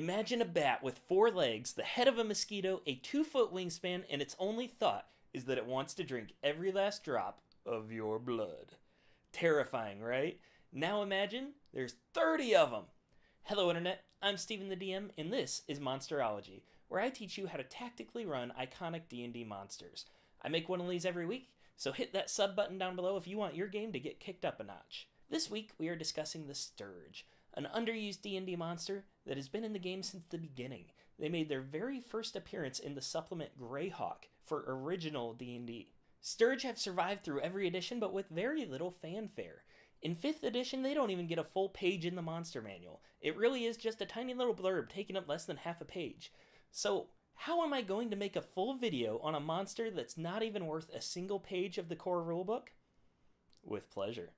Imagine a bat with 4 legs, the head of a mosquito, a 2-foot wingspan, and its only thought is that it wants to drink every last drop of your blood. Terrifying, right? Now imagine there's 30 of them! Hello Internet, I'm Steven the DM, and this is Monsterology, where I teach you how to tactically run iconic D&D monsters. I make one of these every week, so hit that sub button down below if you want your game to get kicked up a notch. This week we are discussing the Stirge, an underused D&D monster that has been in the game since the beginning. They made their very first appearance in the supplement Greyhawk for original D&D. Stirge have survived through every edition, but with very little fanfare. In 5th edition, they don't even get a full page in the monster manual. It really is just a tiny little blurb taking up less than half a page. So, how am I going to make a full video on a monster that's not even worth a single page of the core rulebook? With pleasure.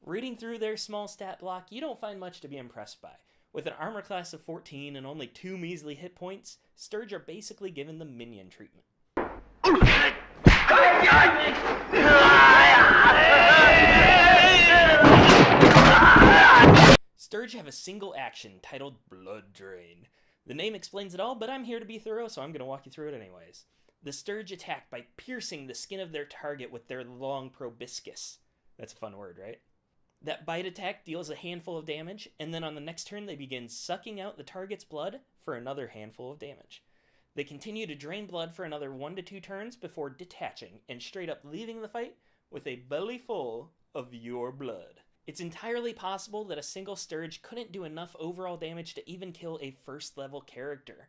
Reading through their small stat block, you don't find much to be impressed by. With an armor class of 14 and only 2 measly hit points, Stirge are basically given the minion treatment. Stirge have a single action titled Blood Drain. The name explains it all, but I'm here to be thorough, so I'm going to walk you through it anyways. The Stirge attack by piercing the skin of their target with their long proboscis. That's a fun word, right? That bite attack deals a handful of damage, and then on the next turn they begin sucking out the target's blood for another handful of damage. They continue to drain blood for another 1 to 2 turns before detaching and straight up leaving the fight with a belly full of your blood. It's entirely possible that a single Stirge couldn't do enough overall damage to even kill a first level character.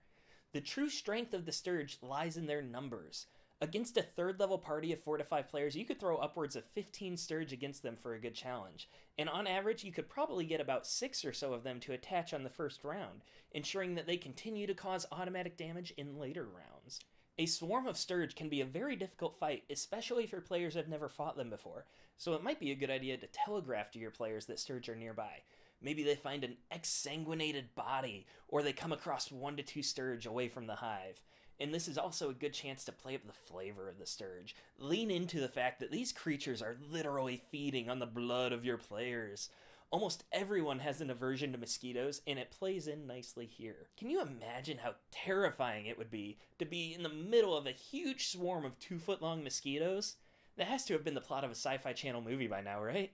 The true strength of the Stirge lies in their numbers. Against a 3rd level party of 4 to 5 players, you could throw upwards of 15 Stirge against them for a good challenge, and on average you could probably get about 6 or so of them to attach on the first round, ensuring that they continue to cause automatic damage in later rounds. A swarm of Stirge can be a very difficult fight, especially for players who have never fought them before, so it might be a good idea to telegraph to your players that Stirge are nearby. Maybe they find an exsanguinated body, or they come across 1 to 2 Stirge away from the hive. And this is also a good chance to play up the flavor of the Stirge. Lean into the fact that these creatures are literally feeding on the blood of your players. Almost everyone has an aversion to mosquitoes, and it plays in nicely here. Can you imagine how terrifying it would be to be in the middle of a huge swarm of 2-foot-long mosquitoes? That has to have been the plot of a Sci-Fi Channel movie by now, right?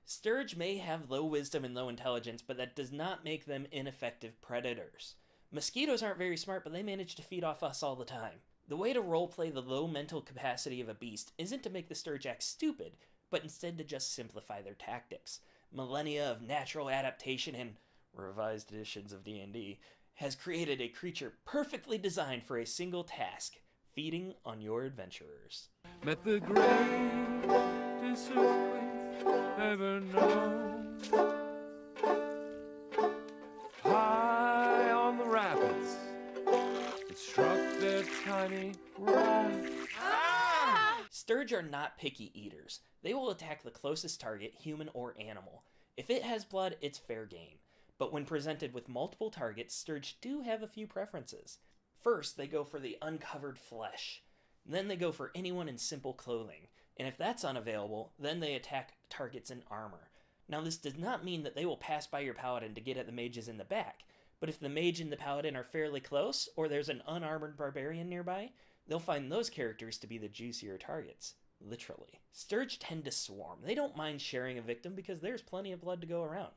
Stirge may have low wisdom and low intelligence, but that does not make them ineffective predators. Mosquitoes aren't very smart, but they manage to feed off us all the time. The way to roleplay the low mental capacity of a beast isn't to make the Stirge act stupid, but instead to just simplify their tactics. Millennia of natural adaptation and revised editions of D&D has created a creature perfectly designed for a single task, feeding on your adventurers. Met the greatest earthquake ever known. High on the rapids, it struck their tiny raft. Stirge are not picky eaters. They will attack the closest target, human or animal. If it has blood, it's fair game. But when presented with multiple targets, Stirge do have a few preferences. First, they go for the uncovered flesh. Then they go for anyone in simple clothing. And if that's unavailable, then they attack targets in armor. Now this does not mean that they will pass by your paladin to get at the mages in the back, but if the mage and the paladin are fairly close, or there's an unarmored barbarian nearby, they'll find those characters to be the juicier targets. Literally. Stirge tend to swarm. They don't mind sharing a victim because there's plenty of blood to go around.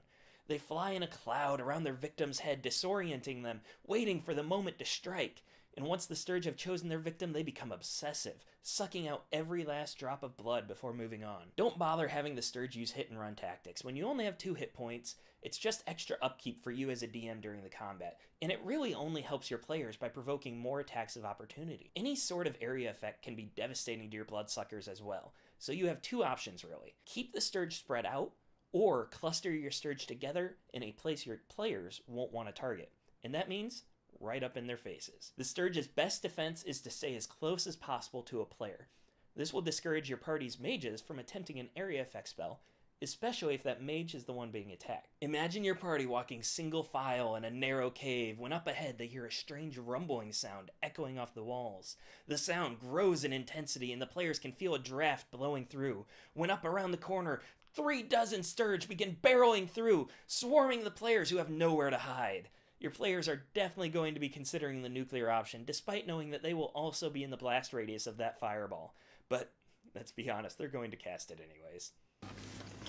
They fly in a cloud around their victim's head, disorienting them, waiting for the moment to strike. And once the Stirge have chosen their victim, they become obsessive, sucking out every last drop of blood before moving on. Don't bother having the Stirge use hit-and-run tactics. When you only have 2 hit points, it's just extra upkeep for you as a DM during the combat, and it really only helps your players by provoking more attacks of opportunity. Any sort of area effect can be devastating to your bloodsuckers as well, so you have 2 options really. Keep the Stirge spread out, or cluster your Stirge together in a place your players won't want to target, and that means right up in their faces. The Stirge's best defense is to stay as close as possible to a player. This will discourage your party's mages from attempting an area effect spell, especially if that mage is the one being attacked. Imagine your party walking single file in a narrow cave when up ahead they hear a strange rumbling sound echoing off the walls. The sound grows in intensity and the players can feel a draft blowing through. When up around the corner, 36 Stirge begin barreling through, swarming the players who have nowhere to hide. Your players are definitely going to be considering the nuclear option, despite knowing that they will also be in the blast radius of that fireball. But, let's be honest, they're going to cast it anyways.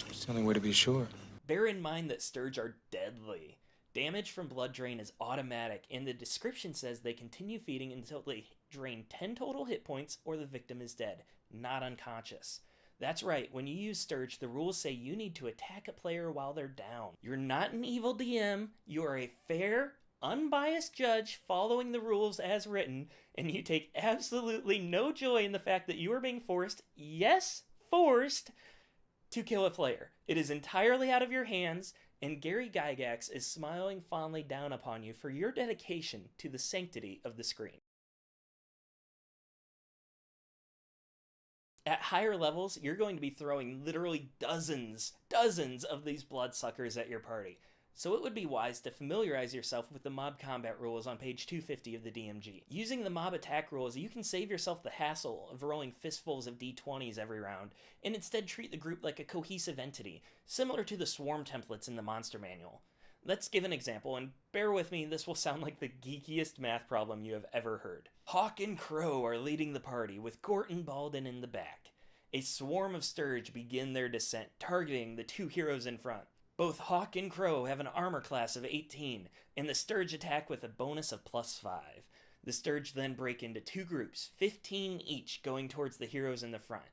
It's the only way to be sure. Bear in mind that Stirge are deadly. Damage from blood drain is automatic, and the description says they continue feeding until they drain 10 total hit points or the victim is dead, not unconscious. That's right, when you use Stirge, the rules say you need to attack a player while they're down. You're not an evil DM, you are a fair, unbiased judge following the rules as written, and you take absolutely no joy in the fact that you are being forced, yes, forced, to kill a player. It is entirely out of your hands, and Gary Gygax is smiling fondly down upon you for your dedication to the sanctity of the screen. At higher levels, you're going to be throwing literally dozens of these bloodsuckers at your party. So it would be wise to familiarize yourself with the mob combat rules on page 250 of the DMG. Using the mob attack rules, you can save yourself the hassle of rolling fistfuls of d20s every round, and instead treat the group like a cohesive entity, similar to the swarm templates in the monster manual. Let's give an example, and bear with me, this will sound like the geekiest math problem you have ever heard. Hawk and Crow are leading the party, with Gort and Baldin in the back. A swarm of Stirge begin their descent, targeting the two heroes in front. Both Hawk and Crow have an armor class of 18, and the Stirge attack with a bonus of +5. The Stirge then break into two groups, 15 each, going towards the heroes in the front.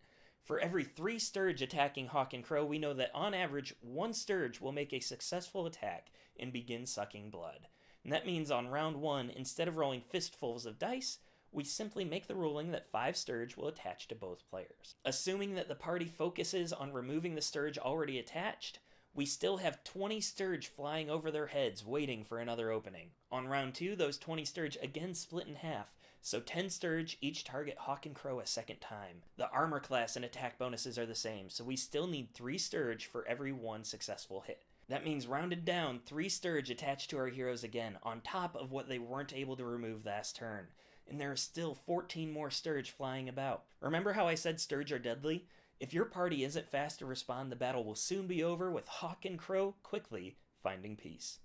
For every 3 Stirge attacking Hawk and Crow, we know that on average, 1 Stirge will make a successful attack and begin sucking blood. And that means on round 1, instead of rolling fistfuls of dice, we simply make the ruling that 5 Stirge will attach to both players. Assuming that the party focuses on removing the Stirge already attached, we still have 20 Stirge flying over their heads waiting for another opening. On round 2, those 20 Stirge again split in half, so 10 Stirge each target Hawk and Crow a second time. The armor class and attack bonuses are the same, so we still need 3 Stirge for every 1 successful hit. That means rounded down, 3 Stirge attached to our heroes again, on top of what they weren't able to remove last turn. And there are still 14 more Stirge flying about. Remember how I said Stirge are deadly? If your party isn't fast to respond, the battle will soon be over, with Hawk and Crow quickly finding peace.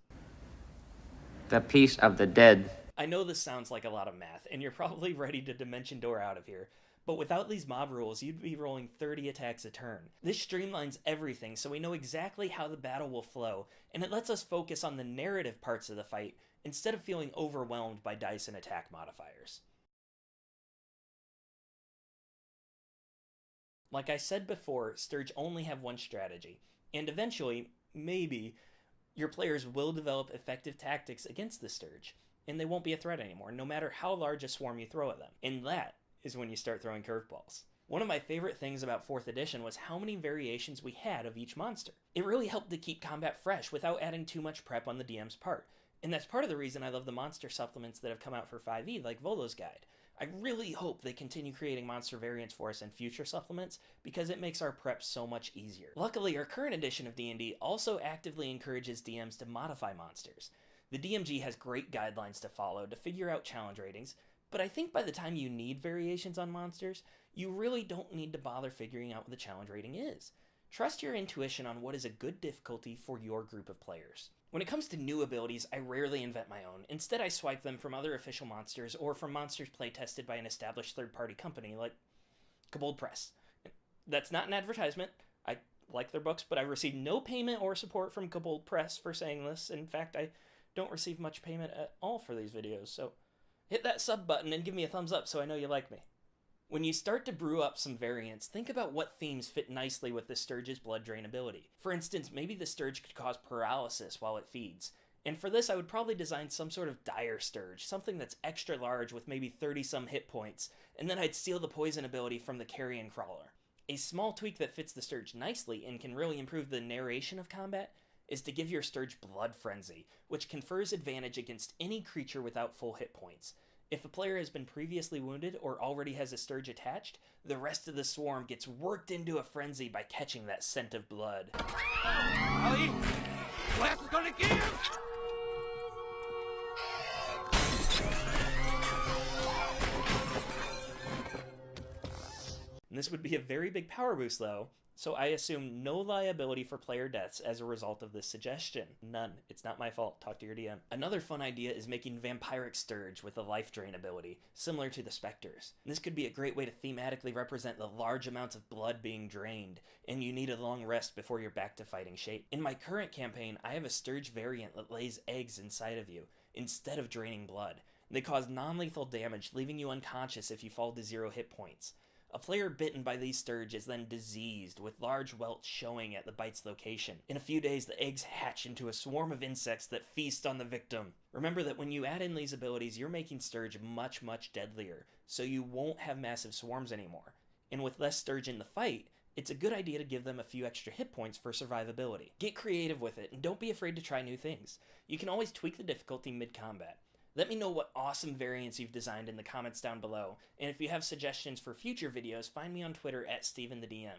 The peace of the dead. I know this sounds like a lot of math, and you're probably ready to dimension door out of here, but without these mob rules, you'd be rolling 30 attacks a turn. This streamlines everything, so we know exactly how the battle will flow, and it lets us focus on the narrative parts of the fight, instead of feeling overwhelmed by dice and attack modifiers. Like I said before, Stirge only have one strategy, and eventually, maybe, your players will develop effective tactics against the Stirge, and they won't be a threat anymore, no matter how large a swarm you throw at them. And that is when you start throwing curveballs. One of my favorite things about 4th edition was how many variations we had of each monster. It really helped to keep combat fresh without adding too much prep on the DM's part, and that's part of the reason I love the monster supplements that have come out for 5e, like Volo's Guide. I really hope they continue creating monster variants for us in future supplements, because it makes our prep so much easier. Luckily, our current edition of D&D also actively encourages DMs to modify monsters. The DMG has great guidelines to follow to figure out challenge ratings, but I think by the time you need variations on monsters, you really don't need to bother figuring out what the challenge rating is. Trust your intuition on what is a good difficulty for your group of players. When it comes to new abilities, I rarely invent my own. Instead, I swipe them from other official monsters or from monsters play-tested by an established third-party company like Kobold Press. That's not an advertisement. I like their books, but I received no payment or support from Kobold Press for saying this. In fact, I don't receive much payment at all for these videos, so hit that sub button and give me a thumbs up so I know you like me. When you start to brew up some variants, think about what themes fit nicely with the Stirge's blood drain ability. For instance, maybe the Stirge could cause paralysis while it feeds. And for this, I would probably design some sort of dire Stirge, something that's extra large with maybe 30-some hit points, and then I'd steal the poison ability from the Carrion Crawler. A small tweak that fits the Stirge nicely and can really improve the narration of combat is to give your Stirge Blood Frenzy, which confers advantage against any creature without full hit points. If a player has been previously wounded or already has a Stirge attached, the rest of the swarm gets worked into a frenzy by catching that scent of blood. Ollie, class is gonna give! And this would be a very big power boost though, So I assume no liability for player deaths as a result of this suggestion. None. It's not my fault. Talk to your DM. Another fun idea is making vampiric Stirge with a life drain ability, similar to the Spectres. And this could be a great way to thematically represent the large amounts of blood being drained, and you need a long rest before you're back to fighting shape. In my current campaign, I have a Stirge variant that lays eggs inside of you, instead of draining blood. They cause non-lethal damage, leaving you unconscious if you fall to 0 hit points. A player bitten by these Stirge is then diseased, with large welts showing at the bite's location. In a few days, the eggs hatch into a swarm of insects that feast on the victim. Remember that when you add in these abilities, you're making Stirge much, much deadlier, so you won't have massive swarms anymore. And with less Stirge in the fight, it's a good idea to give them a few extra hit points for survivability. Get creative with it, and don't be afraid to try new things. You can always tweak the difficulty mid-combat. Let me know what awesome variants you've designed in the comments down below, and if you have suggestions for future videos, find me on Twitter at StevenTheDM.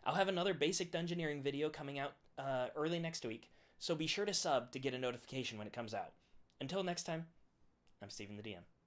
I'll have another basic dungeoneering video coming out early next week, so be sure to sub to get a notification when it comes out. Until next time, I'm Steven the DM.